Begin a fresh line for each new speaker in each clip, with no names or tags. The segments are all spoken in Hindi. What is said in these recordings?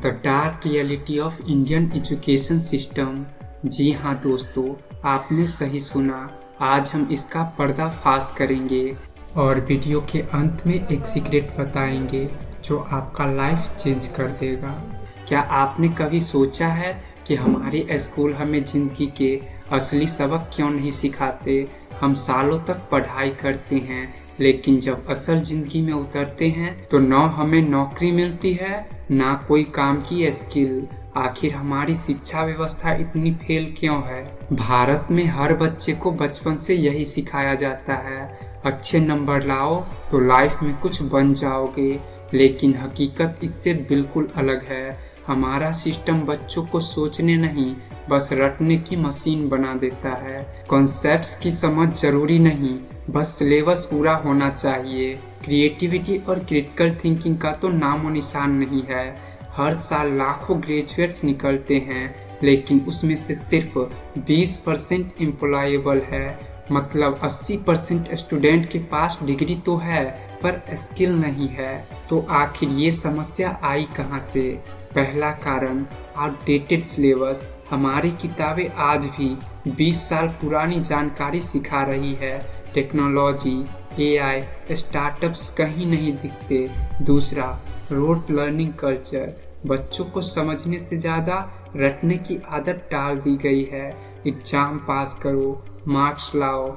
The dark reality of Indian education system. जी हाँ दोस्तों, आपने सही सुना। आज हम इसका पर्दाफाश करेंगे और वीडियो के अंत में एक सीक्रेट बताएंगे जो आपका लाइफ चेंज कर देगा। क्या आपने कभी सोचा है कि हमारे स्कूल हमें ज़िंदगी के असली सबक क्यों नहीं सिखाते? हम सालों तक पढ़ाई करते हैं, लेकिन जब असल ज़िंदगी में उतरते हैं तो न हमें नौकरी मिलती है, ना कोई काम की स्किल। आखिर हमारी शिक्षा व्यवस्था इतनी फेल क्यों है? भारत में हर बच्चे को बचपन से यही सिखाया जाता है, अच्छे नंबर लाओ तो लाइफ में कुछ बन जाओगे। लेकिन हकीकत इससे बिल्कुल अलग है। हमारा सिस्टम बच्चों को सोचने नहीं, बस रटने की मशीन बना देता है। कॉन्सेप्ट्स की समझ जरूरी नहीं, बस सिलेबस पूरा होना चाहिए। क्रिएटिविटी और क्रिटिकल थिंकिंग का तो नामो निशान नहीं है। हर साल लाखों ग्रेजुएट्स निकलते हैं, लेकिन उसमें से सिर्फ 20% एम्प्लॉयबल है। मतलब 80% स्टूडेंट के पास डिग्री तो है, पर स्किल नहीं है। तो आखिर ये समस्या आई कहाँ से? पहला कारण, आउटडेटेड सिलेबस। हमारी किताबें आज भी 20 साल पुरानी जानकारी सिखा रही है। टेक्नोलॉजी, AI, स्टार्टअप्स कहीं नहीं दिखते। दूसरा, रोट लर्निंग कल्चर। बच्चों को समझने से ज़्यादा रटने की आदत डाल दी गई है। एग्जाम पास करो, मार्क्स लाओ,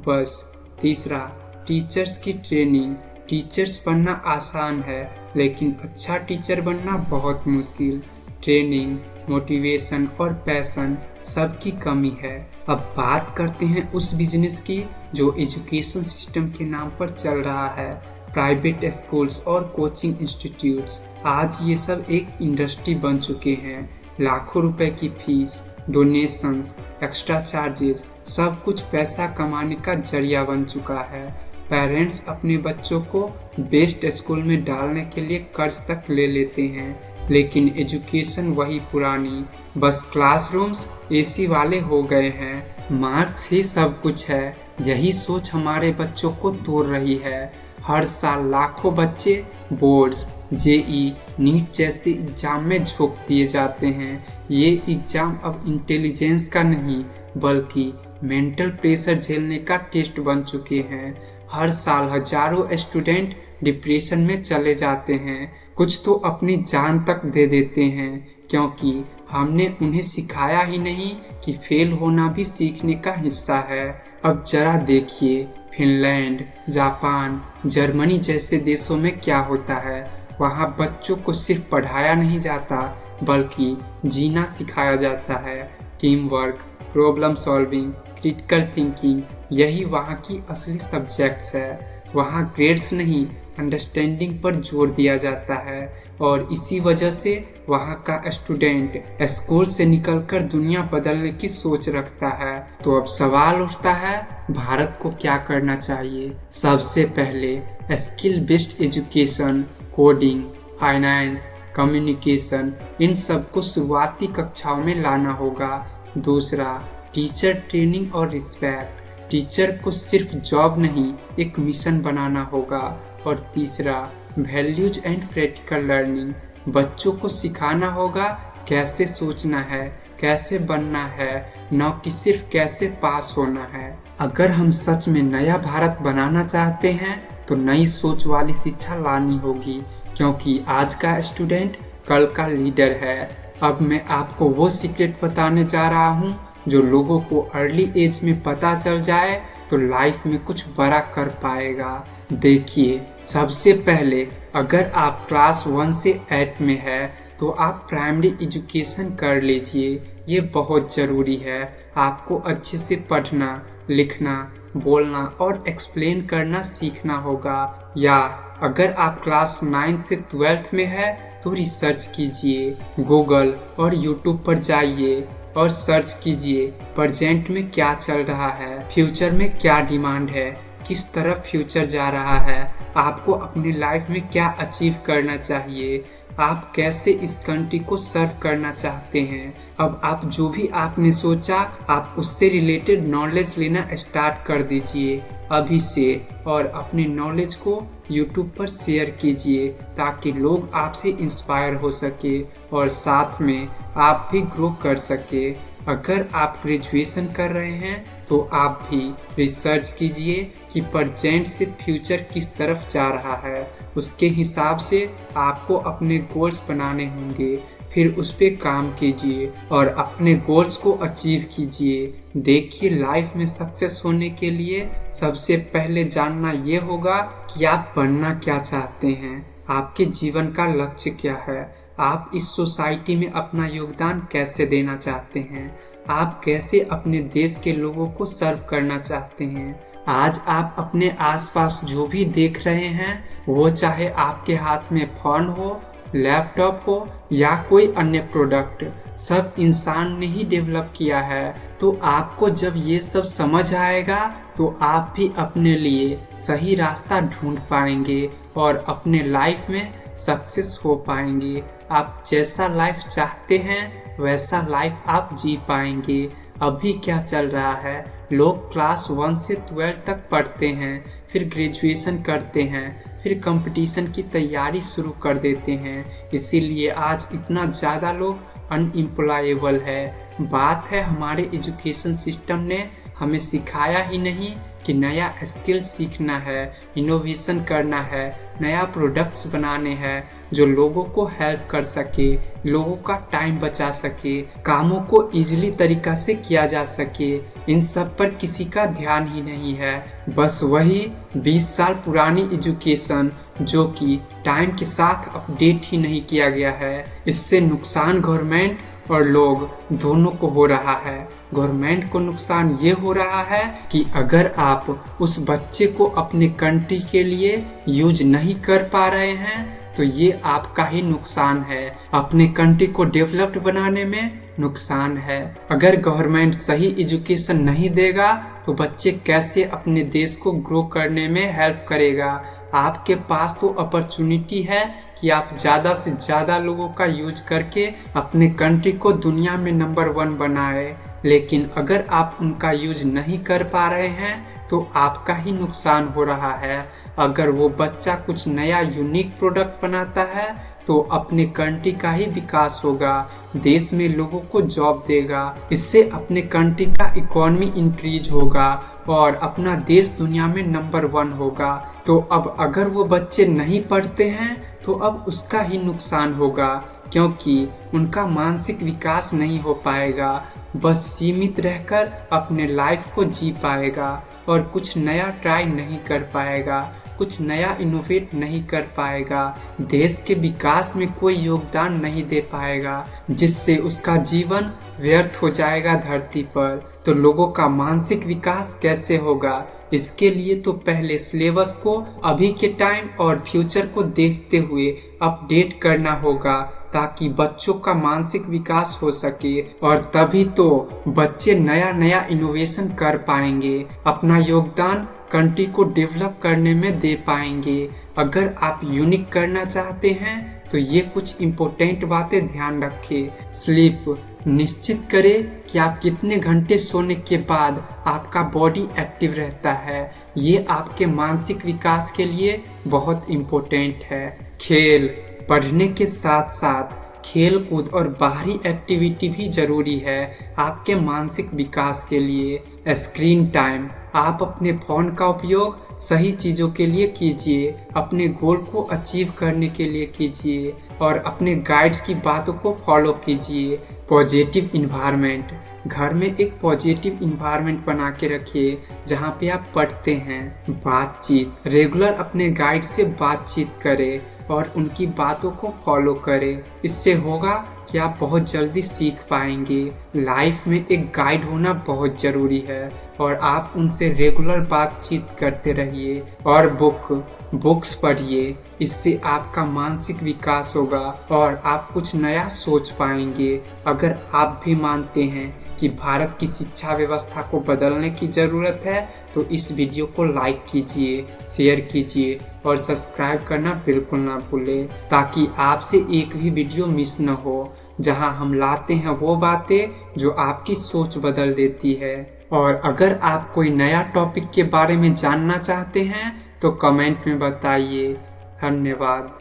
बस। तीसरा, टीचर्स की ट्रेनिंग। टीचर्स बनना आसान है, लेकिन अच्छा टीचर बनना बहुत मुश्किल। ट्रेनिंग, मोटिवेशन और पैशन सबकी कमी है। अब बात करते हैं उस बिजनेस की जो एजुकेशन सिस्टम के नाम पर चल रहा है, प्राइवेट स्कूल्स और कोचिंग इंस्टीट्यूट्स। आज ये सब एक इंडस्ट्री बन चुके हैं। लाखों रुपए की फीस, डोनेशंस, एक्स्ट्रा चार्जेस, सब कुछ पैसा कमाने का जरिया बन चुका है। पेरेंट्स अपने बच्चों को बेस्ट स्कूल में डालने के लिए कर्ज तक ले लेते हैं, लेकिन एजुकेशन वही पुरानी, बस क्लासरूम्स AC वाले हो गए हैं। मार्क्स ही सब कुछ है, यही सोच हमारे बच्चों को तोड़ रही है। हर साल लाखों बच्चे बोर्ड्स, JEE, नीट जैसे एग्जाम में झोंक दिए जाते हैं। ये एग्जाम अब इंटेलिजेंस का नहीं, बल्कि मेंटल प्रेशर झेलने का टेस्ट बन चुके हैं। हर साल हजारों स्टूडेंट डिप्रेशन में चले जाते हैं, कुछ तो अपनी जान तक दे देते हैं, क्योंकि हमने उन्हें सिखाया ही नहीं कि फेल होना भी सीखने का हिस्सा है। अब जरा देखिए, फिनलैंड, जापान, जर्मनी जैसे देशों में क्या होता है। वहाँ बच्चों को सिर्फ पढ़ाया नहीं जाता, बल्कि जीना सिखाया जाता है। Team work, problem solving, critical thinking, यही वहाँ की असली सब्जेक्ट्स है। वहाँ ग्रेड्स नहीं, अंडरस्टैंडिंग पर जोर दिया जाता है, और इसी वजह से वहाँ का स्टूडेंट स्कूल से निकलकर दुनिया बदलने की सोच रखता है। तो अब सवाल उठता है, भारत को क्या करना चाहिए? सबसे पहले skill based education, coding, finance, communication, इन सबको शुरुआती कक्षाओं में लाना होगा। दूसरा, टीचर ट्रेनिंग और रिस्पेक्ट। टीचर को सिर्फ जॉब नहीं, एक मिशन बनाना होगा। और तीसरा, वैल्यूज एंड प्रैक्टिकल लर्निंग। बच्चों को सिखाना होगा कैसे सोचना है, कैसे बनना है, न कि सिर्फ कैसे पास होना है। अगर हम सच में नया भारत बनाना चाहते हैं तो नई सोच वाली शिक्षा लानी होगी, क्योंकि आज का स्टूडेंट कल का लीडर है। अब मैं आपको वो सीक्रेट बताने जा रहा हूँ जो लोगों को अर्ली एज में पता चल जाए तो लाइफ में कुछ बड़ा कर पाएगा। देखिए, सबसे पहले अगर आप क्लास 1 से 8 में है तो आप प्राइमरी एजुकेशन कर लीजिए। ये बहुत ज़रूरी है। आपको अच्छे से पढ़ना, लिखना, बोलना और एक्सप्लेन करना सीखना होगा। या अगर आप क्लास 9 से 12th में है तो रिसर्च कीजिए। गूगल और यूट्यूब पर जाइए और सर्च कीजिए प्रेजेंट में क्या चल रहा है, फ्यूचर में क्या डिमांड है, किस तरफ फ्यूचर जा रहा है, आपको अपनी लाइफ में क्या अचीव करना चाहिए। आप कैसे इस कंट्री को सर्व करना चाहते हैं। अब आप जो भी आपने सोचा आप उससे रिलेटेड नॉलेज लेना स्टार्ट कर दीजिए अभी से, और अपने नॉलेज को YouTube पर शेयर कीजिए ताकि लोग आपसे इंस्पायर हो सके और साथ में आप भी ग्रो कर सके। अगर आप ग्रेजुएशन कर रहे हैं तो आप भी रिसर्च कीजिए कि प्रेजेंट से फ्यूचर किस तरफ जा रहा है, उसके हिसाब से आपको अपने गोल्स बनाने होंगे, फिर उस पर काम कीजिए और अपने गोल्स को अचीव कीजिए। देखिए, लाइफ में सक्सेस होने के लिए सबसे पहले जानना ये होगा कि आप बनना क्या चाहते हैं, आपके जीवन का लक्ष्य क्या है, आप इस सोसाइटी में अपना योगदान कैसे देना चाहते हैं, आप कैसे अपने देश के लोगों को सर्व करना चाहते हैं। आज आप अपने आसपास जो भी देख रहे हैं, वो चाहे आपके हाथ में फोन हो, लैपटॉप हो या कोई अन्य प्रोडक्ट, सब इंसान ने ही डेवलप किया है। तो आपको जब ये सब समझ आएगा तो आप भी अपने लिए सही रास्ता ढूंढ पाएंगे और अपने लाइफ में सक्सेस हो पाएंगे। आप जैसा लाइफ चाहते हैं वैसा लाइफ आप जी पाएंगे। अभी क्या चल रहा है, लोग क्लास 1 से 12 तक पढ़ते हैं, फिर ग्रेजुएशन करते हैं, फिर कंपटीशन की तैयारी शुरू कर देते हैं। इसीलिए आज इतना ज़्यादा लोग अनएम्प्लॉयबल है। बात है हमारे एजुकेशन सिस्टम ने हमें सिखाया ही नहीं कि नया स्किल सीखना है, इनोवेशन करना है, नया प्रोडक्ट्स बनाने हैं जो लोगों को हेल्प कर सके, लोगों का टाइम बचा सके, कामों को इजीली तरीका से किया जा सके। इन सब पर किसी का ध्यान ही नहीं है। बस वही 20 साल पुरानी एजुकेशन जो कि टाइम के साथ अपडेट ही नहीं किया गया है। इससे नुकसान गवर्नमेंट और लोग दोनों को हो रहा है। गवर्नमेंट को नुकसान ये हो रहा है कि अगर आप उस बच्चे को अपने कंट्री के लिए यूज नहीं कर पा रहे हैं तो ये आपका ही नुकसान है, अपने कंट्री को डेवलप्ड बनाने में नुकसान है। अगर गवर्नमेंट सही एजुकेशन नहीं देगा तो बच्चे कैसे अपने देश को ग्रो करने में हेल्प करेगा। आपके पास तो अपॉर्चुनिटी है कि आप ज़्यादा से ज़्यादा लोगों का यूज करके अपने कंट्री को दुनिया में नंबर 1 बनाए, लेकिन अगर आप उनका यूज नहीं कर पा रहे हैं तो आपका ही नुकसान हो रहा है। अगर वो बच्चा कुछ नया यूनिक प्रोडक्ट बनाता है तो अपने कंट्री का ही विकास होगा, देश में लोगों को जॉब देगा, इससे अपने कंट्री का इकोनॉमी इंक्रीज होगा और अपना देश दुनिया में नंबर 1 होगा। तो अब अगर वो बच्चे नहीं पढ़ते हैं तो अब उसका ही नुकसान होगा, क्योंकि उनका मानसिक विकास नहीं हो पाएगा, बस सीमित रहकर अपने लाइफ को जी पाएगा और कुछ नया ट्राई नहीं कर पाएगा, कुछ नया इनोवेट नहीं कर पाएगा, देश के विकास में कोई योगदान नहीं दे पाएगा, जिससे उसका जीवन व्यर्थ हो जाएगा धरती पर। तो लोगों का मानसिक विकास कैसे होगा? इसके लिए तो पहले सिलेबस को अभी के टाइम और फ्यूचर को देखते हुए अपडेट करना होगा ताकि बच्चों का मानसिक विकास हो सके, और तभी तो बच्चे नया नया इनोवेशन कर पाएंगे, अपना योगदान कंट्री को डेवलप करने में दे पाएंगे। अगर आप यूनिक करना चाहते हैं तो ये कुछ इम्पोर्टेंट बातें ध्यान रखें। स्लीप निश्चित करें कि आप कितने घंटे सोने के बाद आपका बॉडी एक्टिव रहता है, ये आपके मानसिक विकास के लिए बहुत इम्पोर्टेंट है। खेल, पढ़ने के साथ साथ खेल कूद और बाहरी एक्टिविटी भी जरूरी है आपके मानसिक विकास के लिए। स्क्रीन टाइम, आप अपने फ़ोन का उपयोग सही चीज़ों के लिए कीजिए, अपने गोल को अचीव करने के लिए कीजिए और अपने गाइड्स की बातों को फॉलो कीजिए। पॉजिटिव इन्वायरमेंट, घर में एक पॉजिटिव इन्वायरमेंट बना के रखिए जहाँ पे आप पढ़ते हैं। बातचीत, रेगुलर अपने गाइड से बातचीत करें और उनकी बातों को फॉलो करें। इससे होगा कि आप बहुत जल्दी सीख पाएंगे। लाइफ में एक गाइड होना बहुत ज़रूरी है और आप उनसे रेगुलर बातचीत करते रहिए। और बुक, बुक्स पढ़िए, इससे आपका मानसिक विकास होगा और आप कुछ नया सोच पाएंगे। अगर आप भी मानते हैं कि भारत की शिक्षा व्यवस्था को बदलने की ज़रूरत है तो इस वीडियो को लाइक कीजिए, शेयर कीजिए और सब्सक्राइब करना बिल्कुल ना भूलें, ताकि आपसे एक भी वीडियो मिस न हो जहां हम लाते हैं वो बातें जो आपकी सोच बदल देती है। और अगर आप कोई नया टॉपिक के बारे में जानना चाहते हैं तो कमेंट में बताइए। धन्यवाद।